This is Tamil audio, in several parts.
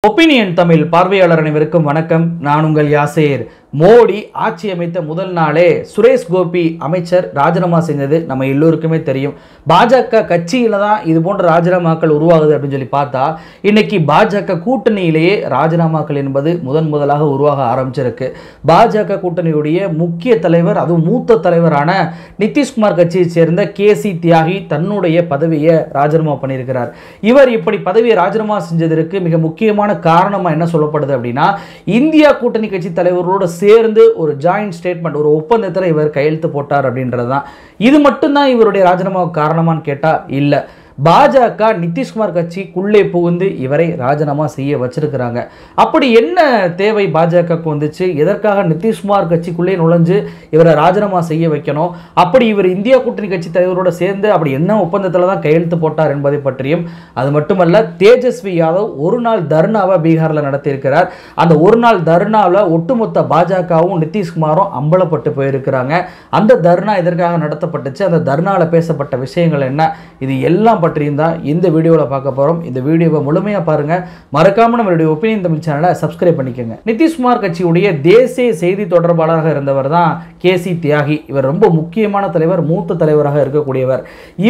ஒப்பீனியன் தமிழ் பார்வையாளர் அனைவருக்கும் வணக்கம். நான் உங்கள் யாசேர். மோடி ஆட்சி அமைத்த முதல் நாளே சுரேஷ் கோபி அமைச்சர் ராஜினாமா செஞ்சது நம்ம எல்லோருக்குமே தெரியும். பாஜக கட்சியில தான் இது போன்ற ராஜினாமாக்கள் உருவாகுது அப்படின்னு சொல்லி பார்த்தா இன்னைக்கு பாஜக கூட்டணியிலேயே ராஜினாமாக்கள் என்பது முதலாக உருவாக ஆரம்பிச்சிருக்கு. பாஜக கூட்டணியுடைய முக்கிய தலைவர், அதுவும் மூத்த தலைவரான நிதிஷ்குமார் கட்சியை சேர்ந்த கேசி தியாகி தன்னுடைய பதவியை ராஜினாமா பண்ணியிருக்கிறார். இவர் இப்படி பதவியை ராஜினாமா செஞ்சதற்கு மிக முக்கியமான காரணமா என்ன சொல்லப்படுது அப்படின்னா, இந்தியா கூட்டணி கட்சி தலைவர்களோட சேர்ந்து ஒரு ஜாயிண்ட் ஸ்டேட்மெண்ட், ஒரு ஒப்பந்தத்தில் இவர் கையெழுத்து போட்டார் அப்படின்றதுதான். இது மட்டும்தான் இவருடைய ராஜினாமாவுக்கு காரணமான்னு கேட்டா இல்ல. பாஜக நிதிஷ்குமார் கட்சிக்குள்ளே புகுந்து இவரை ராஜினாமா செய்ய வச்சிருக்கிறாங்க. அப்படி என்ன தேவை பாஜகவுக்கு வந்துச்சு? எதற்காக நிதிஷ்குமார் கட்சிக்குள்ளே நுழைஞ்சு இவரை ராஜினாமா செய்ய வைக்கணும்? அப்படி இவர் இந்தியா கூட்டணி கட்சி தலைவரோட சேர்ந்து அப்படி என்ன ஒப்பந்தத்தில் தான் கையெழுத்து போட்டார் என்பதை பற்றியும், அது மட்டுமல்ல தேஜஸ்வி யாதவ் ஒரு நாள் தர்ணாவை பீகாரில் நடத்தியிருக்கிறார். அந்த ஒரு நாள் தர்ணாவில் ஒட்டுமொத்த பாஜகவும் நிதிஷ்குமாரும் அம்பலப்பட்டு போயிருக்கிறாங்க. அந்த தர்ணா எதற்காக நடத்தப்பட்டுச்சு, அந்த தர்ணாவில் பேசப்பட்ட விஷயங்கள் என்ன, இது எல்லாம் பற்றியும் தான் இந்த வீடியோவில் பார்க்க போகிறோம். இந்த வீடியோவை முழுமையாக பாருங்க. மறக்காம நம்மளுடைய ஒப்பீனியன் தமிழ் சேனலை சப்ஸ்கிரைப் பண்ணிக்கோங்க. நிதிஷ்குமார் கட்சியுடைய தேசிய செய்தி தொடர்பாளராக இருந்தவர் தான் கேசி தியாகி. இவர் ரொம்ப முக்கியமான தலைவர், மூத்த தலைவராக இருக்கக்கூடியவர்.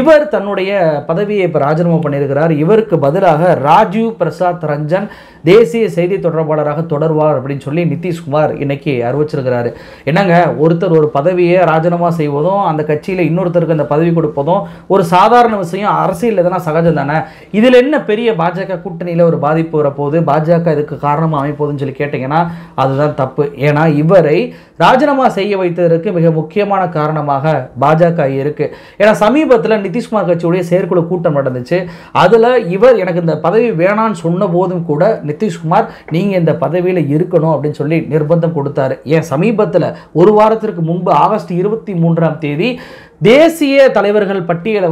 இவர் தன்னுடைய பதவியை இப்போ ராஜினாமா பண்ணியிருக்கிறார். இவருக்கு பதிலாக ராஜீவ் பிரசாத் ரஞ்சன் தேசிய செய்தி தொடர்பாளராக தொடர்வார் அப்படின்னு சொல்லி நிதிஷ்குமார் இன்னைக்கு அறிவிச்சிருக்கிறாரு. என்னங்க, ஒருத்தர் ஒரு பதவியை ராஜினாமா செய்வதும் அந்த கட்சியில் இன்னொருத்தருக்கு அந்த பதவி கொடுப்பதும் ஒரு சாதாரண விஷயம். அரசியல் இதெல்லாம் சகஜம் தானே. இதில் என்ன பெரிய பாஜக கூட்டணியில் ஒரு பாதிப்பு வரப்போகுது, பாஜக இதுக்கு காரணமாக அமைப்போகுதுன்னு சொல்லி கேட்டிங்கன்னா அதுதான் தப்பு. ஏன்னா இவரை ராஜினாமா செய்ய வைத்ததற்கு மிக முக்கியமான காரணமாக பாஜக இருக்கு. ஏன்னா சமீபத்தில் நிதிஷ்குமார் கட்சியுடைய செயற்குழு கூட்டம் நடந்துச்சு. அதில் இவர் எனக்கு இந்த பதவி வேணான்னு சொன்ன போதும் கூட நிதிஷ்குமார் நீங்க இந்த பதவியில் இருக்கணும் அப்படின்னு சொல்லி நிர்பந்தம் கொடுத்தாரு. ஏன் சமீபத்தில் ஒரு வாரத்திற்கு முன்பு ஆகஸ்ட் 23ஆம் தேதி தேசிய தலைவர்கள் பட்டியலை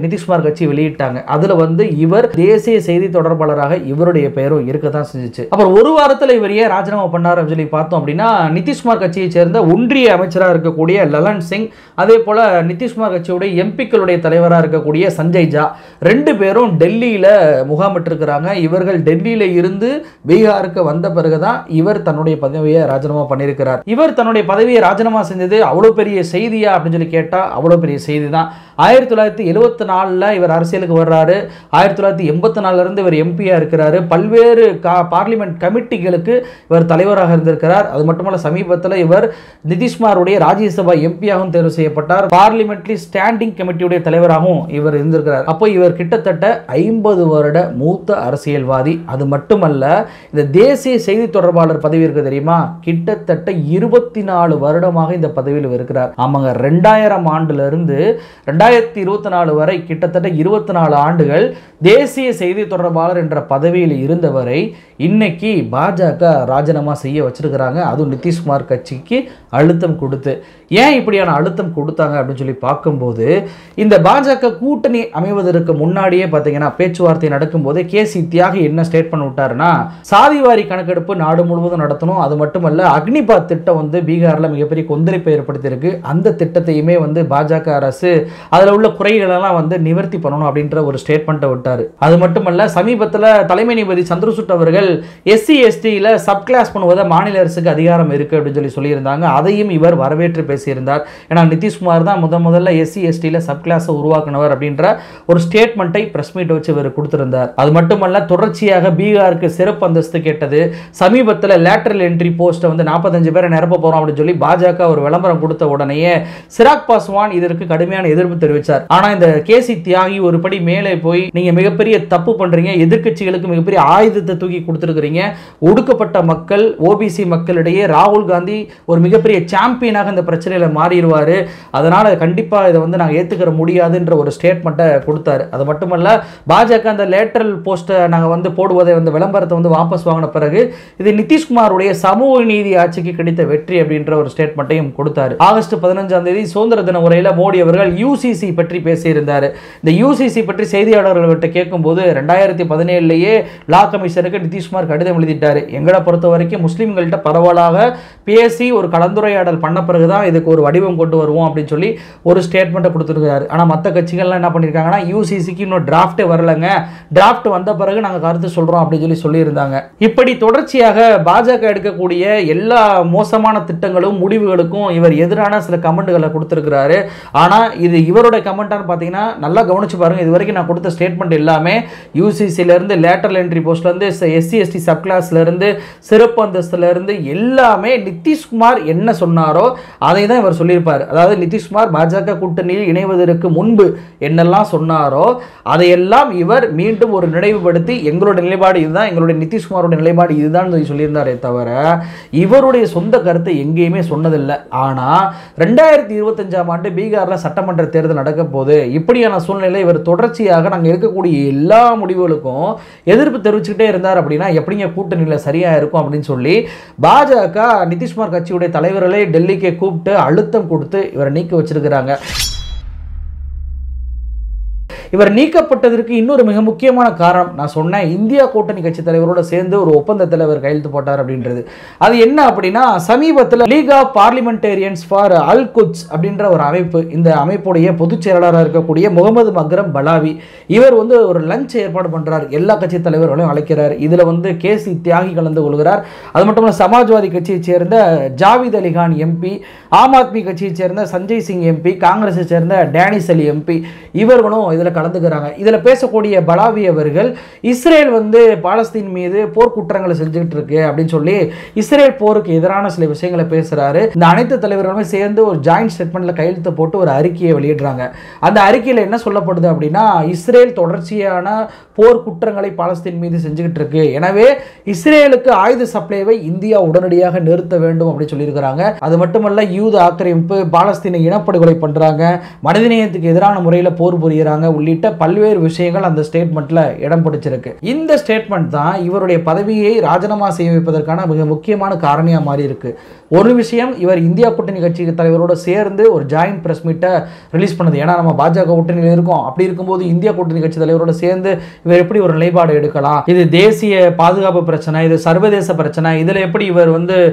நிதிஷ்குமார் கட்சி வெளியிட்டாங்க. அதுல இவர் தேசிய செய்தி தொடர்பாளராக இவருடைய பெயரும் இருக்கத்தான் செஞ்சுச்சு. அப்புறம் ஒரு வாரத்தில் இவர் ஏன் ராஜினாமா பண்ணார் சொல்லி பார்த்தோம் அப்படின்னா, நிதிஷ்குமார் கட்சியை சேர்ந்த ஒன்றிய அமைச்சராக இருக்கக்கூடிய லலன் சிங், அதே போல நிதிஷ்குமார் கட்சியுடைய எம்பிக்களுடைய தலைவராக இருக்கக்கூடிய சஞ்சய் ஜா, ரெண்டு பேரும் டெல்லியில முகாமிட்டிருக்கிறாங்க. இவர்கள் டெல்லியில இருந்து பீகாருக்கு வந்த பிறகுதான் இவர் தன்னுடைய பதவியை ராஜினாமா பண்ணியிருக்கிறார். இவர் தன்னுடைய பதவியை ராஜினாமா செஞ்சது அவ்வளவு பெரிய செய்தியா அப்படின்னு சொல்லி கேட்டா அவ்வளவு பெரிய செய்தி தான். 1974 இவர் அரசியலுக்கு வர்றாரு. 1984 இருந்து இவர் எம்பியா இருக்கிறாரு. பல்வேறு பார்லிமெண்ட் கமிட்டிகளுக்கு இவர் தலைவராக இருந்திருக்கிறார். அது மட்டுமல்ல சமீபத்தில் இவர் நிதிஷ்குமாருடைய ராஜ்யசபா எம்பியாகவும் தேர்வு செய்யப்பட்டார். பார்லிமெண்ட்ரி ஸ்டாண்டிங் கமிட்டியுடைய தலைவராகவும் இவர் இருந்திருக்கிறார். அப்போ இவர் கிட்டத்தட்ட 50 வருட மூத்த அரசியல்வாதி. அது மட்டுமல்ல இந்த தேசிய செய்தி தொடர்பாளர் பதவி இருக்கு தெரியுமா, கிட்டத்தட்ட 24 வருடமாக இந்த பதவியில் இருக்கிறார். ஆமாங்க, 2000 ஆண்டுல இருந்து 2024 வரை கிட்டத்தட்ட 24 ஆண்டுகள் தேசிய செய்தி தொடர்பாளர் என்ற பதவியில் இருந்தவரை இன்னைக்கு பாஜக ராஜினாமா செய்ய வச்சிருக்கிறாங்க. அதுவும் நிதிஷ்குமார் கட்சிக்கு அழுத்தம் கொடுத்து. ஏன் இப்படியான அழுத்தம் கொடுத்தாங்க அப்படின்னு சொல்லி பார்க்கும்போது, இந்த பாஜக கூட்டணி அமைவதற்கு முன்னாடியே பார்த்தீங்கன்னா பேச்சுவார்த்தை நடக்கும்போது கேசி தியாகி என்ன ஸ்டேட்மெண்ட் விட்டாருன்னா, சாதிவாரி கணக்கெடுப்பு நாடு முழுவதும் நடத்தணும். அது மட்டுமல்ல அக்னிபாத் திட்டம் பீகாரில் மிகப்பெரிய கொந்தளிப்பை ஏற்படுத்தியிருக்கு. அந்த திட்டத்தையுமே பாஜக அரசு அதில் உள்ள குறைகளெல்லாம் நிவர்த்தி பண்ணணும் அப்படின்ற ஒரு ஸ்டேட்மெண்ட்டை விட்டார். அது மட்டுமல்ல சமீபத்தில் தலைமை நீதிபதி சந்திரசூட் அவர்கள் SC STயில் சப் கிளாஸ் பண்ணுவதை மாநில அரசுக்கு அதிகாரம் இருக்கு அப்படின்னு சொல்லியிருந்தாங்க. அதையும் இவர் வரவேற்று பேசியிருந்தார். ஏன்னா நிதிஷ்குமார் தான் முதல்ல SC STயில் சப் கிளாஸை உருவாக்குனவர் அப்படின்ற ஒரு ஸ்டேட்மெண்ட்டை பிரஸ் மீட் வச்சு இவர் கொடுத்திருந்தார். அது மட்டுமல்ல தொடர்ச்சியாக பீகாருக்கு சிறப்பு அந்தஸ்து கேட்டது. சமீபத்தில் லேட்டரல் என்ட்ரி போஸ்ட்டை 45 பேரை நிரப்ப போறோம் அப்படின்னு சொல்லி பாஜக ஒரு விளம்பரம் கொடுத்த உடனேயே சிராக் பாஸ்வான் இதற்கு கடுமையான எதிர்ப்பு தெரிவித்தார். ஆனா இந்த கேசி தியாகி ஒரு படி மேலே போய் நீங்க மிகப்பெரிய தப்பு பண்றீங்க, எதிர்க்கட்சிகளுக்கு மிகப்பெரிய ஆயுதத்தை தூக்கி கொடுத்திருக்கிறீங்க, ஒடுக்கப்பட்ட மக்கள் OBC மக்களிடையே ராகுல் காந்தி ஒரு மிகப்பெரிய சாம்பியனாக இந்த பிரச்சனையில மாறிடுவாரு, அதனால கண்டிப்பா இதை நாங்க ஏத்துக்கிற முடியாதுன்ற ஒரு ஸ்டேட்மெண்ட்டை கொடுத்தாரு. அது மட்டுமல்ல பாஜக அந்த லேட்டரல் போஸ்ட்டை நாங்க போடுவதை விளம்பரத்தை வாபஸ் வாங்கின பிறகு இது நிதிஷ்குமாருடைய சமூக நீதி ஆட்சிக்கு கிடைத்த வெற்றி அப்படின்ற ஒரு ஸ்டேட்மெண்ட்டையும் கொடுத்தாரு. ஆகஸ்ட் 15ஆம் தேதி சுதந்திர தின உரையில் மோடி அவர்கள் UCC பற்றி பேசியிருந்தார். இந்த UCC பற்றி செய்தியாளர்கள்கிட்ட கேட்கும்போது 2017 லா கமிஷனுக்கு நிதிஷ்குமார் கடிதம் எழுதிட்டாரு. எங்களை பொறுத்த வரைக்கும் முஸ்லீம்கள்ட்ட பரவலாக பேசி ஒரு கலந்துரையாடல் பண்ண பிறகுதான் இதுக்கு ஒரு வடிவம் கொண்டு வருவோம் அப்படின்னு சொல்லி ஒரு ஸ்டேட்மெண்ட்டை கொடுத்துருக்காரு. ஆனால் மற்ற கட்சிகள்லாம் என்ன பண்ணியிருக்காங்கன்னா, யூசிசிக்கு இன்னும் டிராஃப்டே வரலங்க, டிராஃப்ட் வந்த பிறகு நாங்கள் கருத்து சொல்கிறோம் அப்படின்னு சொல்லி சொல்லியிருந்தாங்க. இப்படி தொடர்ச்சியாக பாஜக எடுக்கக்கூடிய எல்லா மோசமான திட்டங்களும் முடிவுகளுக்கும் இவர் எதிரான சில கமெண்ட்களை கொடுத்துருக்கிறாரு. ஆனால் இது இவரோட கமெண்டான்னு பார்த்தீங்கன்னா நல்லா கவனிச்சு பாருங்க. இது வரைக்கும் நான் கொடுத்த ஸ்டேட்மெண்ட் எல்லாமே யூசிசிலேருந்து லேட்டரல் என்ட்ரி போஸ்ட்லேருந்து எஸ்சி எஸ்டி சப் கிளாஸ்லேருந்து சிறப்பு அந்தஸ்துலேருந்து எல்லாமே நிதிஷ்குமார் என்ன சொன்னாரோ அதை தான் இவர் சொல்லியிருப்பார். அதாவது நிதிஷ்குமார் பாஜக கூட்டணியில் இணைவதற்கு முன்பு என்னெல்லாம் சொன்னாரோ அதையெல்லாம் இவர் மீண்டும் ஒரு நினைவுபடுத்தி எங்களோட நிலைப்பாடு இதுதான், எங்களுடைய நிதிஷ்குமாரோட நிலைப்பாடு இதுதான் சொல்லியிருந்தாரே தவிர இவருடைய சொந்த கருத்தை எங்கேயுமே சொன்னதில்லை. ஆனால் 2025 பீகாரில் சட்டமன்ற தேர்தல் நடக்க போது இப்படியான சூழ்நிலையில் இவர் தொடர்ச்சியாக நாங்கள் இருக்கக்கூடிய எல்லா முடிவுகளுக்கும் எதிர்ப்பு தெரிவிச்சுக்கிட்டே இருந்தார். அப்படின்னா எப்படிங்க கூட்டணியில் சரியா இருக்கும் அப்படின்னு சொல்லி பாஜக நிதிஷ்குமார் கட்சியுடைய தலைவர்களை டெல்லிக்கு கூப்பிட்டு அழுத்தம் கொடுத்து இவரை நீக்கி வச்சிருக்கிறாங்க. இவர் நீக்கப்பட்டதற்கு இன்னொரு மிக முக்கியமான காரணம் நான் சொன்னேன், இந்தியா கூட்டணி கட்சி தலைவரோட சேர்ந்து ஒரு ஒப்பந்தத்தில் இவர் கையெழுத்து போட்டார் அப்படின்றது. அது என்ன அப்படின்னா, சமீபத்தில் League of Parliamentarians for Al Quds அப்படின்ற ஒரு அமைப்பு, இந்த அமைப்புடைய பொதுச் செயலாளராக இருக்கக்கூடிய முகமது மக்ரம் பலாவி இவர் ஒரு லஞ்ச் ஏற்பாடு பண்ணுறார், எல்லா கட்சி தலைவர்களையும் அழைக்கிறார். இதில் கேசி தியாகி கலந்து கொள்கிறார். அது மட்டும் இல்லை, சமாஜ்வாதி கட்சியைச் சேர்ந்த ஜாவித் அலிகான் எம்பி, ஆம் ஆத்மி கட்சியைச் சேர்ந்த சஞ்சய் சிங் எம்பி, காங்கிரஸை சேர்ந்த டேனிஸ் அலி எம்பி இவர்களும் இதில் கலந்துக்கிறாங்க. இதில் பேசக்கூடிய பலாவி அவர்கள் இஸ்ரேல் பாலஸ்தீன் மீது போர்க்குற்றங்களை செஞ்சுக்கிட்டு இருக்கு அப்படின்னு சொல்லி இஸ்ரேல் போருக்கு எதிரான சில விஷயங்களை பேசுறாரு. இந்த அனைத்து தலைவர்களுமே சேர்ந்து ஒரு ஜாயிண்ட் ஸ்டேட்மெண்ட்ல கையெழுத்து போட்டு ஒரு அறிக்கையை வெளியிடுறாங்க. அந்த அறிக்கையில் என்ன சொல்லப்படுது அப்படின்னா, இஸ்ரேல் தொடர்ச்சியான போர் குற்றங்களை பாலஸ்தீன் மீது செஞ்சுக்கிட்டு இருக்கு, எனவே இஸ்ரேலுக்கு ஆயுத சப்ளைவை இந்தியா உடனடியாக நிறுத்த வேண்டும் அப்படின்னு சொல்லியிருக்கிறாங்க. அது மட்டுமல்ல, யூத ஆக்கிரமிப்பு, பாலஸ்தீனை இனப்படுகொலை பண்றாங்க, மனிதநேயத்துக்கு எதிரான முறையில் போர் புரியுறாங்க உள்ளிட்ட பல்வேறு விஷயங்கள் அந்த ஸ்டேட்மெண்ட்ல இடம் பிடிச்சிருக்கு. இந்த ஸ்டேட்மெண்ட் தான் இவருடைய பதவியை ராஜினாமா செய்ய வைப்பதற்கான மிக முக்கியமான காரணியா மாறி இருக்கு. ஒரு விஷயம், இவர் இந்தியா கூட்டணி கட்சி தலைவரோட சேர்ந்து ஒரு ஜாயிண்ட் பிரஸ் மீட்டை ரிலீஸ் பண்ணது. ஏன்னா நம்ம பாஜக கூட்டணியில் இருக்கோம், அப்படி இருக்கும்போது இந்தியா கூட்டணி கட்சி தலைவரோட சேர்ந்து இவர் எப்படி ஒரு நிலைப்பாடு எடுக்கலாம், இது தேசிய பாதுகாப்பு பிரச்சனை, இது சர்வதேச பிரச்சனை, இதுல எப்படி இவர்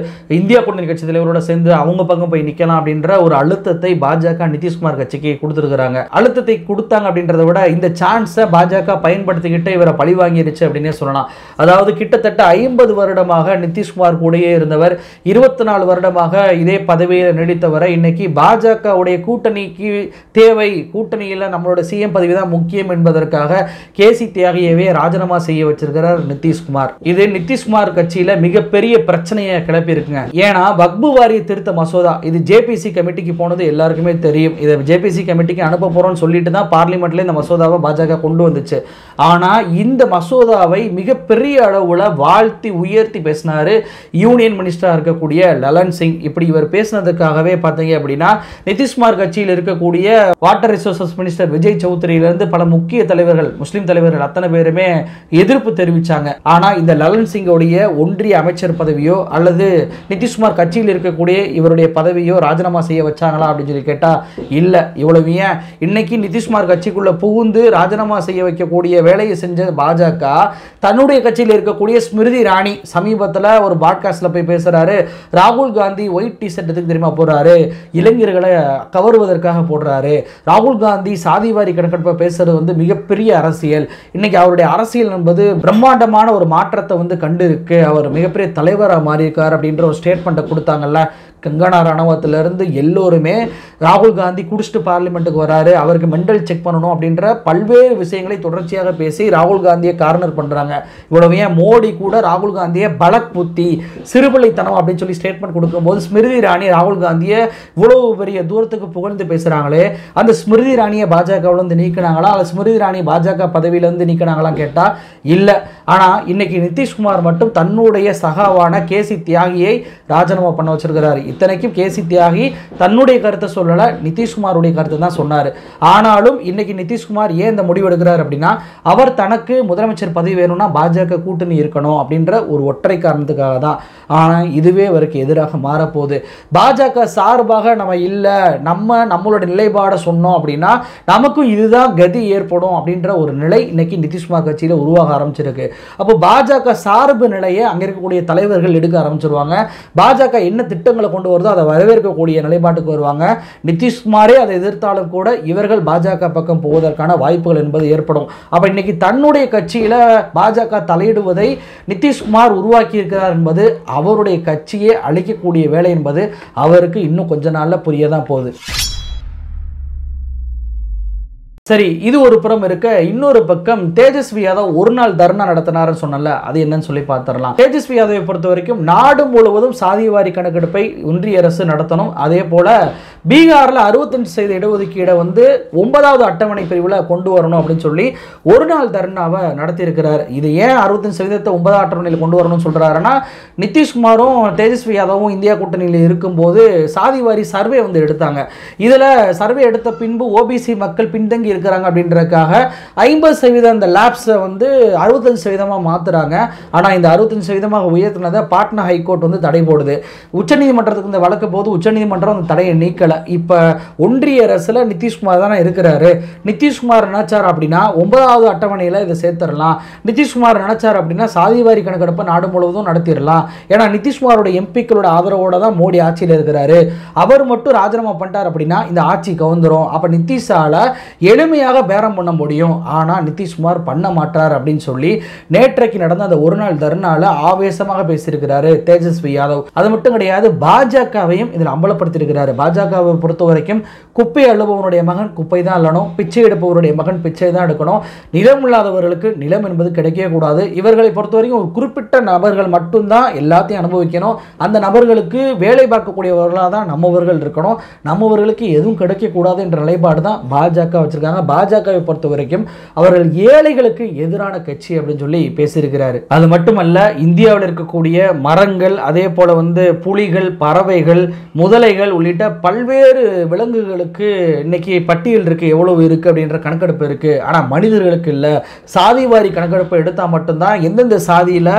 இந்தியா கூட்டணி கட்சி தலைவரோட சேர்ந்து அவங்க பக்கம் போய் நிக்கலாம் அப்படின்ற ஒரு அழுத்தத்தை பாஜக நிதிஷ்குமார் கட்சிக்கு கொடுத்துருக்காங்க. அழுத்தத்தை கொடுத்தாங்க அப்படின்றத விட இந்த சான்ஸை பாஜக பயன்படுத்திக்கிட்டு இவரை பழி வாங்கிருச்சு அப்படின்னே சொல்லலாம். அதாவது கிட்டத்தட்ட 50 வருடமாக நிதிஷ்குமார் கூடயே இருந்தவர், 24 வருடமாக இதே பதவியில் நீடித்தவரை இன்னைக்கு பாஜக உடைய கூட்டணிக்கு தேவை, கூட்டணியில் நம்மளோட சிஎம் பதவி தான் முக்கியம் என்பதற்காக கேசி தியாகியவே ராஜினாமா செய்ய வச்சிருக்கிறார் நிதிஷ்குமார். இது நிதிஷ்குமார் கட்சியில மிகப்பெரிய பிரச்சனையை கிளப்பி இருக்குங்க. ஏன்னா வக்பு வாரிய திருத்த மசோதா இது ஜேபிசி கமிட்டிக்கு போனது எல்லாருக்குமே தெரியும். இதை ஜேபிசி கமிட்டிக்கு அனுப்ப போறோம்னு சொல்லிட்டு தான் பார்லிமெண்ட்ல இந்த மசோதாவை பாஜக கொண்டு வந்துச்சு. ஆனா இந்த மசோதாவை மிகப்பெரிய அளவுல வாழ்த்தி உயர்த்தி பேசினாரு யூனியன் மினிஸ்டரா இருக்கக்கூடிய லலன் சிங். இப்படி இவர் பேசினதுக்காகவே பார்த்தீங்க அப்படின்னா நிதிஷ்குமார் கட்சியில் இருக்கக்கூடிய வாட்டர் ரிசோர்சஸ் மினிஸ்டர் விஜய் சௌத்ரியிலிருந்து பல முக்கிய தலைவர்கள், முஸ்லிம் தலைவர்கள் அத்தனை பேருமே எதிர்ப்பு தெரிவிச்சாங்க. ஆனா இந்த லலன் சிங்கோடைய ஒன்றிய அமைச்சர் பதவியோ அல்லது நிதிஷ்குமார் கட்சியில் இருக்கக்கூடிய இவருடைய பதவியோ ராஜினாமா செய்ய வச்சாங்களா அப்படின்னு சொல்லி கேட்டா இல்ல. இவ்வளவு ஏன், இன்னைக்கு நிதிஷ்குமார் கட்சிக்குள்ள புகுந்து ராஜினாமா செய்ய வைக்கக்கூடிய வேலையை செஞ்ச பாஜக தன்னுடைய கட்சியில் இருக்கக்கூடிய ஸ்மிருதி இரானி சமீபத்தில் ஒரு பாட்காஸ்ட்ல போய் பேசுறாரு, ராகுல் காந்தி ஒயிட் டிஷர்ட் எதுக்கு தெரியுமா போடுறாரு, இளைஞர்களை கவருவதற்காக போடுறாரு, ராகுல் காந்தி சாதிவாரி கணக்கெடுப்பை பேசுறது மிகப்பெரிய அரசியல், இன்னைக்கு அவருடைய அரசியல் என்பது பிரம்மாண்டமான ஒரு மாற்றத்தை கண்டு இருக்கு, அவர் மிகப்பெரிய தலைவராக மாறி இருக்கார் அப்படின்ற ஒரு ஸ்டேட்மெண்ட்டை கொடுத்தாங்கல்ல. கங்கனா ரணவத்திலிருந்து எல்லோருமே ராகுல் காந்தி குடிச்சிட்டு பார்லிமெண்ட்டுக்கு வராரு, அவருக்கு மெண்டல் செக் பண்ணணும் அப்படின்ற பல்வேறு விஷயங்களை தொடர்ச்சியாக பேசி ராகுல் காந்தியை கார்னர் பண்றாங்க. இவ்வளவு ஏன், மோடி கூட ராகுல் காந்தியை பலக் புத்தி, சிறுபிள்ளைத்தனம் அப்படின்னு சொல்லி ஸ்டேட்மெண்ட் கொடுக்கும்போது ஸ்மிருதி இரானி ராகுல் காந்தியை இவ்வளவு பெரிய தூரத்துக்கு புகழ்ந்து பேசுறாங்களே, அந்த ஸ்மிருதி இரானியை பாஜகவிலிருந்து நீக்கினாங்களா அல்ல ஸ்மிருதி இரானி பாஜக பதவியிலிருந்து நீக்கினாங்களா கேட்டா இல்ல. ஆனா இன்னைக்கு நிதிஷ்குமார் மட்டும் தன்னுடைய சகாவான கேசி தியாகியை ராஜினாமா பண்ண வச்சிருக்கிறார். இத்தனைக்கும் கேசி தியாகி தன்னுடைய கருத்தை சொல்லலை, நிதிஷ்குமாருடைய கருத்தை தான் சொன்னார். ஆனாலும் இன்னைக்கு நிதிஷ்குமார் ஏன் இந்த முடிவு எடுக்கிறார் அப்படின்னா, அவர் தனக்கு முதலமைச்சர் பதவி வேணும்னா பாஜக கூட்டணி இருக்கணும் அப்படின்ற ஒரு ஒற்றை காரணத்துக்காக தான். ஆனால் இதுவே அவருக்கு எதிராக மாறப்போகுது. பாஜக சார்பாக நம்ம இல்லை, நம்மளோட நிலைப்பாடை சொன்னோம் அப்படின்னா நமக்கும் இதுதான் கதி ஏற்படும் அப்படின்ற ஒரு நிலை இன்னைக்கு நிதிஷ்குமார் கட்சியில் உருவாக ஆரம்பிச்சிருக்கு. அப்போ பாஜக சார்பு நிலையை அங்கே இருக்கக்கூடிய தலைவர்கள் எடுக்க ஆரம்பிச்சிருவாங்க. பாஜக என்ன திட்டங்களை கொண்டு வருதோ அதை வரவேற்கக்கூடிய நிலைப்பாட்டுக்கு வருவாங்க. நிதிஷ்குமாரே அதை எதிர்த்தாலும் கூட இவர்கள் பாஜக பக்கம் போவதற்கான வாய்ப்புகள் என்பது ஏற்படும். அப்ப இன்னைக்கு தன்னுடைய கட்சியில பாஜக தலையிடுவதை நிதிஷ்குமார் உருவாக்கி இருக்கிறார் என்பது அவருடைய கட்சியை அழிக்கக்கூடிய வேலை என்பது அவருக்கு இன்னும் கொஞ்ச நாள்ல புரியதான் போகுது. சரி, இது ஒரு புறம் இருக்க, இன்னொரு பக்கம் தேஜஸ்வி யாதவ் ஒரு நாள் தர்ணா நடத்தினார்னு சொன்னல, அது என்னன்னு சொல்லி பார்த்துடலாம். தேஜஸ்வி யாதவை பொறுத்த வரைக்கும் நாடு முழுவதும் சாதிவாரி கணக்கெடுப்பை ஒன்றிய அரசு நடத்தணும். அதே போல பீகார்ல 65% இடஒதுக்கீடை 9வது அட்டவணை பிரிவில் கொண்டு வரணும் அப்படின்னு சொல்லி ஒரு நாள் தர்ணாவை நடத்தியிருக்கிறார். இது ஏன் 65% 9வது அட்டவணையில் கொண்டு வரணும்னு சொல்றாருன்னா, நிதிஷ்குமாரும் தேஜஸ்வி யாதவும் இந்தியா கூட்டணியில் இருக்கும்போது சாதிவாரி சர்வே எடுத்தாங்க. இதுல சர்வே எடுத்த பின்பு ஓபிசி மக்கள் பின்தங்கி இருக்கிறாங்க அப்படின்றதுக்காக 50% அந்த லேப்ஸை 65% மாத்துறாங்க. ஆனா இந்த 65% உயர்த்தினதை பாட்னா ஹைகோர்ட் தடை போடுது. உச்சநீதிமன்றத்துக்கு இந்த வழக்கு போது உச்சநீதிமன்றம் அந்த தடையை நீக்கல. இப்ப ஒன்றிய அரசுல நிதிஷ்குமார் தானே இருக்கிறாரு. நிதிஷ்குமார் நினைச்சார் அப்படின்னா 9வது அட்டவணையில இதை சேர்த்துடலாம். நிதிஷ்குமார் நினைச்சார் அப்படின்னா சாதிவாரி கணக்கெடுப்பை நாடு முழுவதும் நடத்திடலாம். ஏன்னா நிதிஷ்குமாரோட எம்பிக்களோட ஆதரவோட தான் மோடி ஆட்சியில் இருக்கிறாரு. அவர் மட்டும் ராஜினாமா பண்ணிட்டார் அப்படின்னா இந்த ஆட்சி கவுந்துரும். அப்ப நிதிஷால எளிமையாக பேரம் பண்ண முடியும். ஆனா நிதிஷ்குமார் பண்ண மாட்டார் அப்படின்னு சொல்லி நேற்றைக்கு நடந்த அந்த ஒரு நாள் தர்ணால ஆவேசமாக பேசியிருக்கிறாரு தேஜஸ்வி யாதவ். அது மட்டும் கிடையாது, பாஜகவையும் இதில் அம்பலப்படுத்தியிருக்கிறாரு. பாஜகவை பொறுத்த வரைக்கும் குப்பை அள்ளுபவனுடைய மகன் குப்பை தான் அள்ளணும், பிச்சை எடுப்பவருடைய மகன் பிச்சை தான் எடுக்கணும். நிலம் இல்லாதவர்களுக்கு நிலம் என்பது கிடைக்கவே கூடாது. இவர்களை பொறுத்த வரைக்கும் ஒரு குறிப்பிட்ட நபர்கள் மட்டும்தான் எல்லாத்தையும் அனுபவிக்கணும். அந்த நபர்களுக்கு வேலை பார்க்கக்கூடியவர்களாக தான் நம்மவர்கள் இருக்கணும். நம்மவர்களுக்கு எதுவும் கிடைக்கக்கூடாது என்ற நிலைப்பாடு தான் பாஜக வச்சிருக்காங்க. பாஜகவை பொறுத்த வரைக்கும் அவர்கள் ஏழைகளுக்கு எதிரான கட்சி அப்படின்னு சொல்லி பேசியிருக்கிறாரு. அது மட்டுமல்ல, இந்தியாவில் இருக்கக்கூடிய மரங்கள், அதே போல புலிகள், பறவைகள், முதலைகள் உள்ளிட்ட பல்வேறு விலங்குகளுக்கு இன்னைக்கு பட்டியல் இருக்கு, எவ்வளவு இருக்கு அப்படின்ற கணக்கெடுப்பு இருக்கு. ஆனா மனிதர்களுக்கு இல்ல. சாதிவாரி கணக்கெடுப்பு எடுத்தா மட்டும்தான் எந்தெந்த சாதியில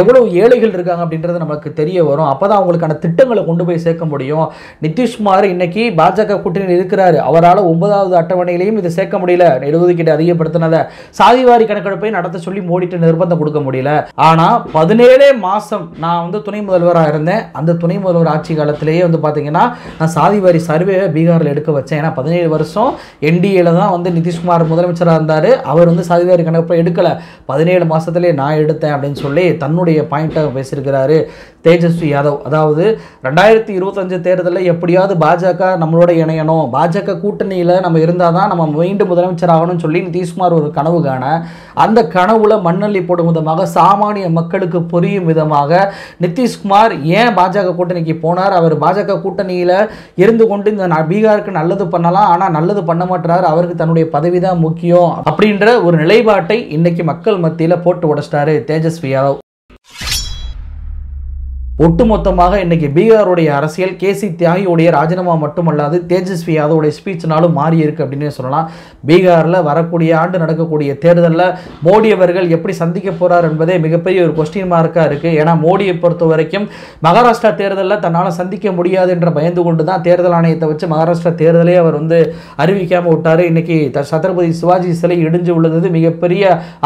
எவ்வளவு ஏழைகள் இருக்காங்க அப்படின்றது நமக்கு தெரிய வரும். அப்பதான் அவங்களுக்கான திட்டங்களை கொண்டு போய் சேர்க்க முடியும். நிதிஷ்குமார் இன்னைக்கு பாஜக கூட்டணியில் இருக்கிறாரு. அவரால் 9வது அட்டவணையிலையும் இதை சேர்க்க முடியல. இடஒதுக்கீடு அதிகப்படுத்தினதை சாதிவாரி கணக்கெடுப்பை நடத்த சொல்லி மோடிட்டு நிர்பந்தம் கொடுக்க முடியல. ஆனா 17 மாசம் நான் துணை முதல்வராக இருந்தேன். அந்த துணை முதல்வர் ஆட்சி காலத்திலேயே பாத்தீங்கன்னா நான் சாதிவாரி சர்வே பீகாரில் எடுக்க வச்சேன். ஏன்னா 17 வருஷம் என்டிஏல தான் நிதிஷ்குமார் முதலமைச்சராக இருந்தார். அவர் சாதிவாரி கணக்கெடுப்பை எடுக்கல. 17 மாசத்திலே நான் எடுத்தேன் அப்படின்னு சொல்லி தன்னுடைய பாயிண்டாக பேசியிருக்கிறாரு தேஜஸ்வி யாதவ். அதாவது 2025 தேர்தலில் எப்படியாவது பாஜக நம்மளோட இணையணும், பாஜக கூட்டணியில் நம்ம இருந்தால் தான் நம்ம மீண்டும் முதலமைச்சர் ஆகணும்னு சொல்லி நிதிஷ்குமார் ஒரு கனவு காண, அந்த கனவுல மண்ணள்ளி போடும் விதமாக சாமானிய மக்களுக்கு புரியும் விதமாக நிதிஷ்குமார் ஏன் பாஜக கூட்டணிக்கு போனார், அவர் பாஜக கூட்டணியில் இருந்து கொண்டு இந்த பீகாருக்கு நல்லது பண்ணலாம், ஆனால் நல்லது பண்ண மாட்டார், அவருக்கு தன்னுடைய பதவி தான் முக்கியம் அப்படின்ற ஒரு நிலைப்பாட்டை இன்னைக்கு மக்கள் மத்தியில் போட்டு உடைச்சிட்டாரு தேஜஸ்வி யாதவ். ஒட்டுமொத்தமாக இன்னைக்கு பீகாருடைய அரசியல் கேசி தியாகியுடைய ராஜினாமா மட்டுமல்லாது தேஜஸ்வி யாதவுடைய ஸ்பீச்னாலும் மாறி இருக்கு அப்படின்னு சொல்லலாம். பீகாரில் வரக்கூடிய ஆண்டு நடக்கக்கூடிய தேர்தலில் மோடி அவர்கள் எப்படி சந்திக்க போறார் என்பதே மிகப்பெரிய ஒரு கொஸ்டின் மார்க்காக இருக்கு. ஏன்னா மோடியை பொறுத்த வரைக்கும் மகாராஷ்டிரா தேர்தலில் தன்னால் சந்திக்க முடியாது என்ற பயந்து கொண்டு தான் தேர்தல் ஆணையத்தை வச்சு மகாராஷ்டிரா தேர்தலே அவர் அறிவிக்காம விட்டாரு. இன்னைக்கு சத்ரபதி சிவாஜி சிலை இடிஞ்சு உள்ளது மிகப்பெரிய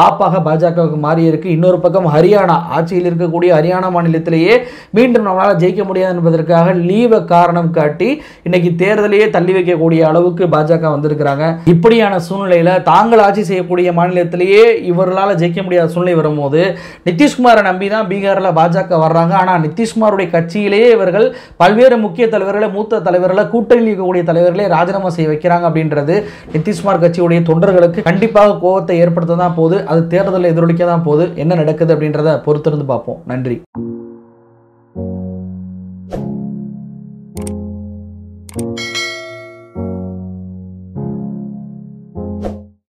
ஆப்பாக பாஜகவுக்கு மாறி இருக்கு. இன்னொரு பக்கம் ஹரியானா ஆட்சியில் இருக்கக்கூடிய ஹரியானா மாநிலத்திலேயே மீண்டும் நம்மளால் ஜெயிக்க முடியாது என்பதற்காக லீவை காரணம் காட்டி இன்னைக்கு தேர்தலையே தள்ளி வைக்கக்கூடிய அளவுக்கு பாஜக வந்திருக்கிறாங்க. இப்படியான சூழ்நிலையில தாங்கள் ஆட்சி செய்யக்கூடிய மாநிலத்திலேயே இவர்களால் ஜெயிக்க முடியாத சூழ்நிலை வரும்போது நிதிஷ்குமாரை நம்பி தான் பீகாரில் பாஜக வர்றாங்க. ஆனால் நிதிஷ்குமாருடைய கட்சியிலேயே இவர்கள் பல்வேறு முக்கிய தலைவர்களை, மூத்த தலைவர்களை, கூட்டணியில் இருக்கக்கூடிய தலைவர்களே ராஜினாமா செய்ய வைக்கிறாங்க அப்படின்றது நிதிஷ்குமார் கட்சியுடைய தொண்டர்களுக்கு கண்டிப்பாக கோபத்தை ஏற்படுத்த தான் போகுது. அது தேர்தலில் எதிரொலிக்க தான் போகுது. என்ன நடக்குது அப்படின்றத பொறுத்திருந்து பார்ப்போம். நன்றி. Thank you.